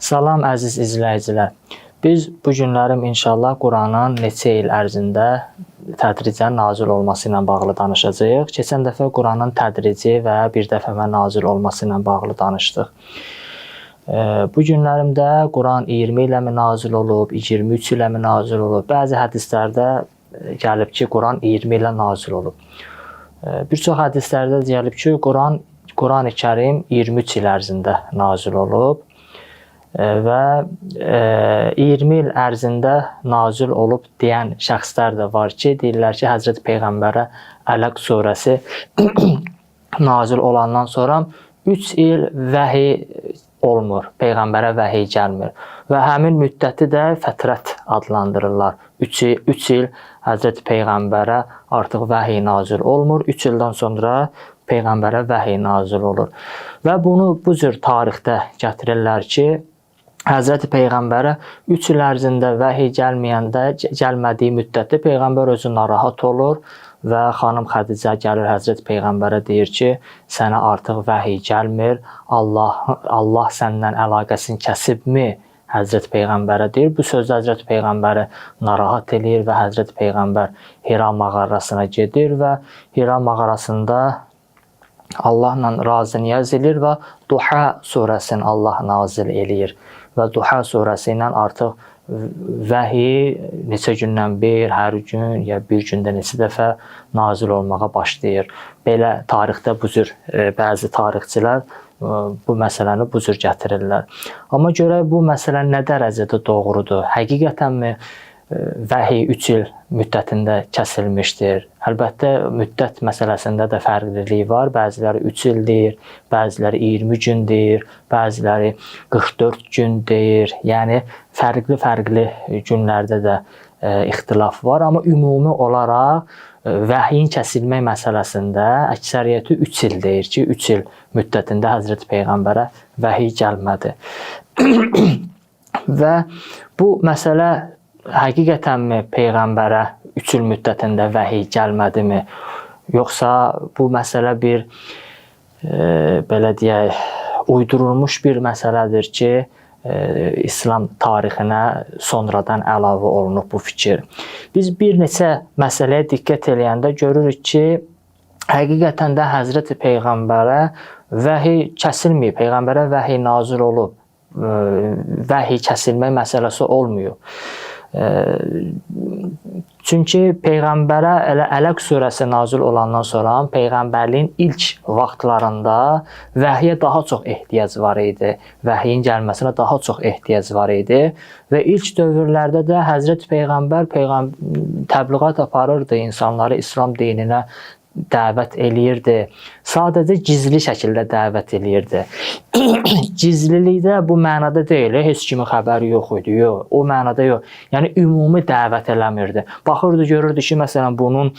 Salam əziz izləyicilər. Biz bu günlərim inşallah Quranın neçə il ərzində tədricən nazil olması ilə bağlı danışacağıq. Keçən dəfə Quranın tədrici və bir dəfəmə nazil olması ilə bağlı danışdıq. Bu günlərimdə Quran 20 ilə mi nazil olub, 23 ilə mi nazil olub? Bəzi hədislərdə gəlib ki, Quran 20 ilə nazil olub. Bir çox hədislərdə gəlib ki, Quran-ı Kərim 23 il ərzində nazil olub və 20 il ərzində nazil olub deyən şəxslər də var ki, deyirlər ki, Həzrət Peyğəmbərə Ələq surəsi nazil olandan sonra 3 il vəhiy olmur, Peyğəmbərə vəhiy gəlmir və həmin müddəti də fətrət adlandırırlar. 3 il Həzrət Peyğəmbərə artıq vəhiy nazil olmur, 3 ildən sonra Peyğəmbərə vəhiy nazil olur. Və bunu bu cür tarixdə gətirirlər ki, Həzrət Peyğəmbərə 3 il ərzində vəhiy gəlmədiyi müddətdə Peyğəmbər özü narahat olur və xanım Xədicə gəlir Həzrət Peyğəmbərə deyir ki, sənə artıq vəhiy gəlmir, Allah səndən əlaqəsini kəsibmi? Həzrət Peyğəmbərə deyir. Bu sözdə Həzrət Peyğəmbəri narahat edir və Həzrət Peyğəmbər Hira mağarasına gedir və Hira mağarasında Allahla razı niyaz edir və Duha surəsini Allah nazil eləyir. Və Duha surəsi ilə artıq vəhiy neçə gündən bir, hər gün ya bir gündə neçə dəfə nazil olmağa başlayır. Belə tarixdə bu cür bəzi tarixçilər bu məsələni bu cür gətirirlər. Amma görək bu məsələ nə dərəcədə doğrudur? Həqiqətənmi vəhiy 3 il müddətində kəsilmişdir? Əlbəttə müddət məsələsində də fərqlilik var. Bəziləri 3 il deyir, bəziləri 20 gün deyir, bəziləri 44 gün deyir. Yəni fərqli günlərdə də ixtilaf var. Amma ümumi olaraq vəhyin kəsilmək məsələsində əksəriyyəti 3 il deyir ki, 3 il müddətində Həzrət Peyğəmbərə vəhiy gəlmədi. Və bu məsələ həqiqətənmi Peyğəmbərə 3 il müddətində vəhiy gəlmədimi? Yoxsa bu məsələ bir belə deyək, uydurulmuş bir məsələdir ki, İslam tarixinə sonradan əlavə olunub bu fikir. Biz bir neçə məsələyə diqqət eləyəndə görürük ki, həqiqətən də Həzrət Peyğəmbərə vəhiy kəsilməyib, Peyğəmbərə vəhiy nazil olub, vəhiy kəsilmək məsələsi olmuyor. Çünki Peyğəmbərə Ələq surəsi nazil olandan sonra Peyğəmbərliyin ilk vaxtlarında vəhyə daha çox ehtiyac var idi. Vəhyin gəlməsinə daha çox ehtiyac var idi. Və ilk dövrlərdə də Həzrət Peyğəmbər təbliğat aparırdı, insanları İslam dininə dəvət eləyirdi. Sadəcə gizli şəkildə dəvət eləyirdi. Gizlilikdə bu mənada deyil, heç kimin xəbəri yox idi, yox, o mənada yox. Yəni ümumi dəvət eləmirdi. Baxırdı, görürdü ki, məsələn, bunun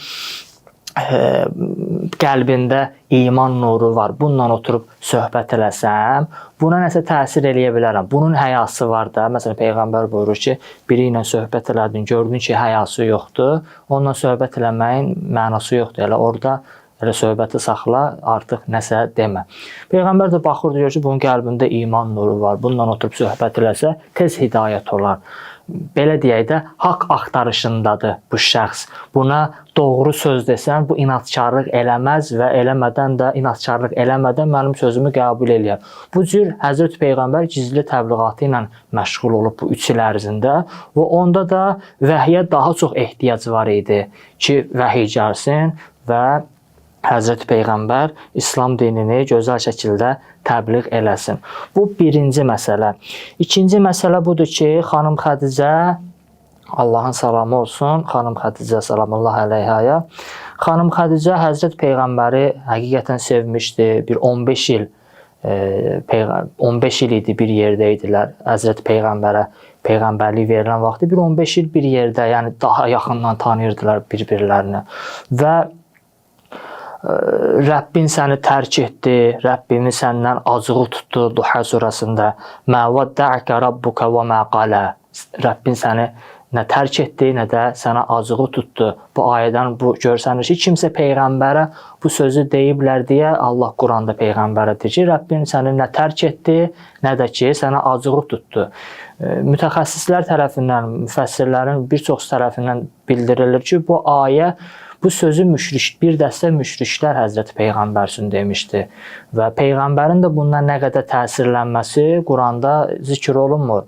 qəlbində iman nuru var. Bununla oturub söhbət eləsəm, buna nəsə təsir eləyə bilərəm. Bunun həyası var da. Məsələn, Peyğəmbər buyurur ki, biri ilə söhbət elədin, gördün ki, həyası yoxdur. Onunla söhbət eləməyin mənası yoxdur. Elə orada elə söhbəti saxla, artıq nəsə demə. Peyğəmbər də baxırdı, görür ki, bunun qəlbində iman nuru var. Bununla oturub söhbət eləsə, tez hidayət olar. Belə deyək də, haqq axtarışındadır bu şəxs. Buna doğru söz desən, bu inadkarlıq eləməz və inadkarlıq eləmədən mənim sözümü qəbul eləyər. Bu cür Həzrət Peyğəmbər gizli təbliğatı ilə məşğul olub bu 3 il ərzində və onda da vəhyə daha çox ehtiyac var idi ki, vəhiy gəlsin və Həzrət Peyğəmbər İslam dinini gözəl şəkildə təbliğ eləsin. Bu birinci məsələ. İkinci məsələ budur ki, xanım Xədicə, Allahın salamı olsun, xanım Xədicə salamullah əleyhaya. Xanım Xədicə Həzrət Peyğəmbəri həqiqətən sevmişdi. Bir 15 il idi bir yerdə idilər. Həzrət Peyğəmbərə Peyğəmbərlik verilən vaxtı bir 15 il bir yerdə, yəni daha yaxından tanıyırdılar bir-birlərini. Və Rəbbin səni tərk etdi, Rəbbini səndən acığı tutdu Duha surəsində. Mə vəddə'əkə rabbuka və mə qalə. Rəbbin səni nə tərk etdi, nə də sənə acığı tutdu. Bu ayədən bu görsənir ki, kimsə peyğəmbərə bu sözü deyiblər deyə Allah Quranda peyğəmbərə deyir ki, Rəbbin səni nə tərk etdi, nə də ki, sənə acığı tutdu. Mütəxəssislər tərəfindən, müfəssirlərin bir çox tərəfindən bildirilir ki, bu ayə bu sözü bir dəstə müşriklər Həzrəti Peyğəmbər üçün demişdi və Peyğəmbərin də bundan nə qədər təsirlənməsi Quranda zikr olunmur.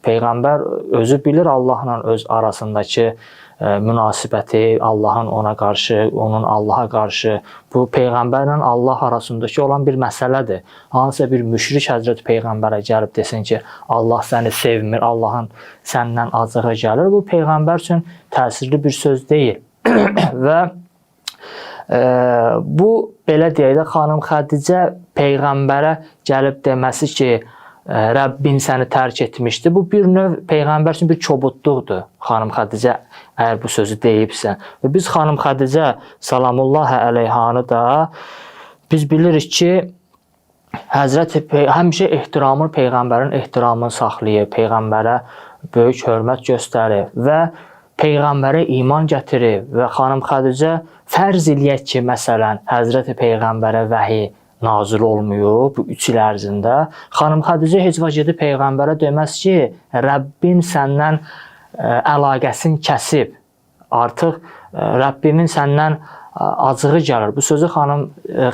Peyğəmbər özü bilir Allahla öz arasındakı münasibəti, Allahın ona qarşı, onun Allaha qarşı, bu Peyğəmbərlə Allah arasındakı olan bir məsələdir. Hansısa bir müşrik Həzrəti Peyğəmbərə gəlib desin ki, Allah səni sevmir, Allahın səndən acığı gəlir. Bu Peyğəmbər üçün təsirli bir söz deyil. Və bu belə deyək də xanım Xədicə Peyğəmbərə gəlib deməsi ki, Rəbbin səni tərk etmişdi. Bu bir növ Peyğəmbər üçün bir kobudluqdur. Xanım Xədicə əgər bu sözü deyibsə. Və biz xanım Xədicə salamullahi əleyhanı da biz bilirik ki, Həzrəti həmişə ehtiramını, Peyğəmbərin ehtiramını saxlayır, Peyğəmbərə böyük hörmət göstərir və Peyğəmbərə iman gətirir və xanım Xədicə fərz eləyək ki, məsələn, Həzrəti Peyğəmbərə vəhiy nazil olmuyor bu 3 il ərzində. Xanım Xədicə heç vaxt gedib Peyğəmbərə deməz ki, Rəbbin səndən əlaqəsini kəsib, artıq Rəbbimin səndən acığı gəlir. Bu sözü xanım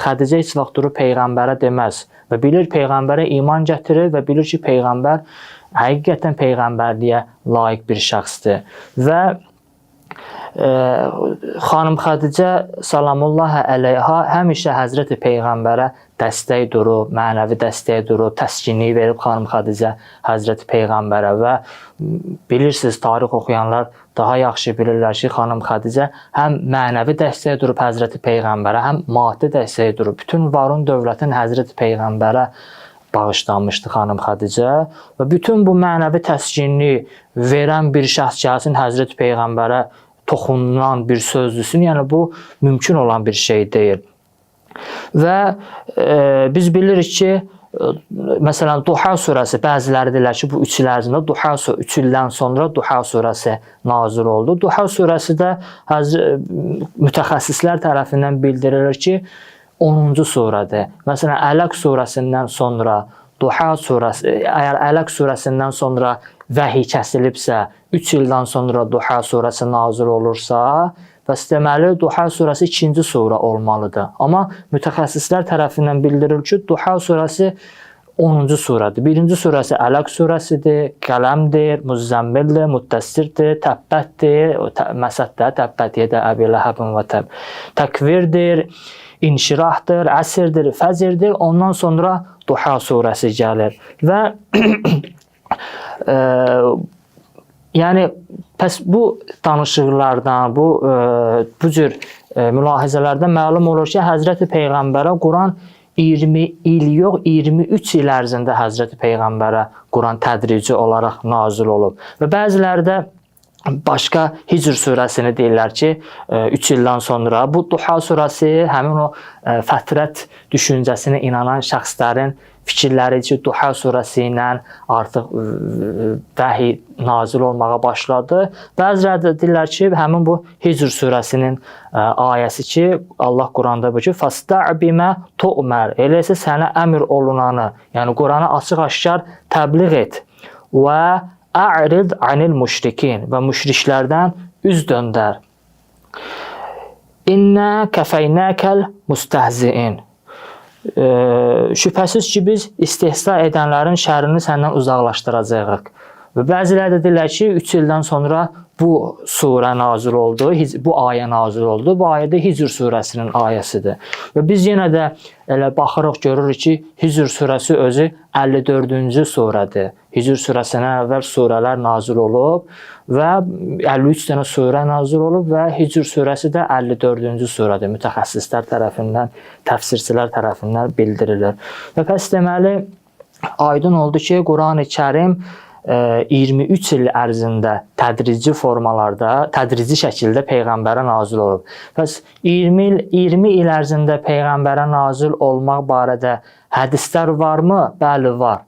Xədicə heç vaxt durub Peyğəmbərə deməz və bilir Peyğəmbərə iman gətirir və bilir ki, Peyğəmbər həqiqətən Peyğəmbərliyə layiq bir şəxsdir. Və xanım Xədicə salamullahi əleyha həmişə Həzrəti Peyğəmbərə dəstək durub, mənəvi dəstək durub, təskinlik verib xanım Xədicə Həzrəti Peyğəmbərə və bilirsiniz, tarix oxuyanlar daha yaxşı bilirlər ki, xanım Xədicə həm mənəvi dəstək durub Həzrəti Peyğəmbərə, həm maddi dəstək durub. Bütün varın dövlətin Həzrəti Peyğəmbərə bağışlanmışdı xanım Xədicə və bütün bu mənəvi təskinliyi verən bir şəxs gəlsin Həzrəti Peyğəmbərə toxunan bir sözdüsün, yəni bu mümkün olan bir şey deyil. Və biz bilirik ki, məsələn, Duha surəsi, bəziləri deyirlər ki, bu 3 il ərzində 3 ildən sonra Duha surəsi nazil oldu. Duha surəsi də mütəxəssislər tərəfindən bildirilir ki, 10-cu surədir. Məsələn, Ələq surəsindən sonra Duha surəsi, əgər Ələq surəsindən sonra vəhiy kəsilibsə, 3 ildən sonra Duha surəsi nazil olursa, bəs deməli Duha surəsi 2-ci surə olmalıdır. Amma mütəxəssislər tərəfindən bildirilir ki, Duha surəsi 10-cu surədir. 1-ci surəsi Ələq surəsidir, Qələmdir, Muzzəmmildir, Müddəssirdir, Təbbətdir, Məsəddə, Təbbətiyyə Əbi Ləhəbin və Təkvirdir, İnşirahdır, Əsrdir, Fəcrdir. Ondan sonra Duha surəsi gəlir. Və yəni pəs bu danışıqlardan, bu cür mülahizələrdən məlum olur ki, Həzrəti Peyğəmbərə Quran 20 il yox, 23 il ərzində Həzrəti Peyğəmbərə Quran tədrici olaraq nazil olub. Və bəziləri də başqa Hicr surəsini deyirlər ki, 3 ildən sonra bu Duha surəsi həmin o fətrət düşüncəsinə inanan şəxslərin fikirləri ki, Duha surəsi ilə artıq vəhiy nazil olmağa başladı. Bəziləri də deyirlər ki, həmin bu Hicr surəsinin ayəsi ki, Allah Quranda bu ki, "Fastə' bimə tu'mər", elə isə sənə əmr olunanı, yəni Quranı açıq-aşkar təbliğ et və "A'rid anil müşrikin" və müşriklərdən üz döndər. "İnnə kəfəynəkəl müstəhziin", şübhəsiz ki, biz istehza edənlərin şərrini səndən uzaqlaşdıracağıq. Və bəziləri də deyirlər ki, 3 ildən sonra bu surə nazil oldu, bu ayə nazil oldu. Bu ayə də Hicr surəsinin ayəsidir. Və biz yenə də elə baxırıq, görürük ki, Hicr surəsi özü 54-cü surədir. Hicr surəsindən əvvəl surələr nazil olub və 53 dənə surə nazil olub və Hicr surəsi də 54-cü surədir. Mütəxəssislər tərəfindən, təfsirçilər tərəfindən bildirilir. Və pəs deməli, aydın oldu ki, Qurani Kərim 23 il ərzində tədrici formalarda, tədrici şəkildə Peyğəmbərə nazil olub. Bəs 20 il ərzində Peyğəmbərə nazil olmaq barədə hədislər varmı? Bəli, var.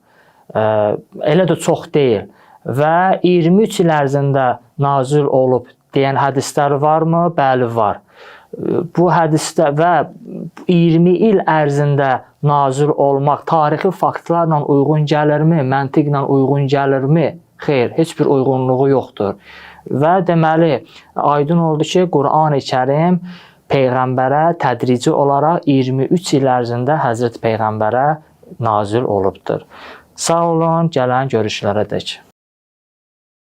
Elə də çox deyil. Və 23 il ərzində nazil olub deyən hədislər varmı? Bəli, var. Bu hədisdə və 20 il ərzində nazil olmaq tarixi faktlarla uyğun gəlirmi? Məntiqlə uyğun gəlirmi? Xeyr, heç bir uyğunluğu yoxdur. Və deməli, aydın oldu ki, Qur'an-ı Kərim Peyğəmbərə tədrici olaraq 23 il ərzində Həzrət Peyğəmbərə nazil olubdur. Sağ olun, gələn görüşlərə dək.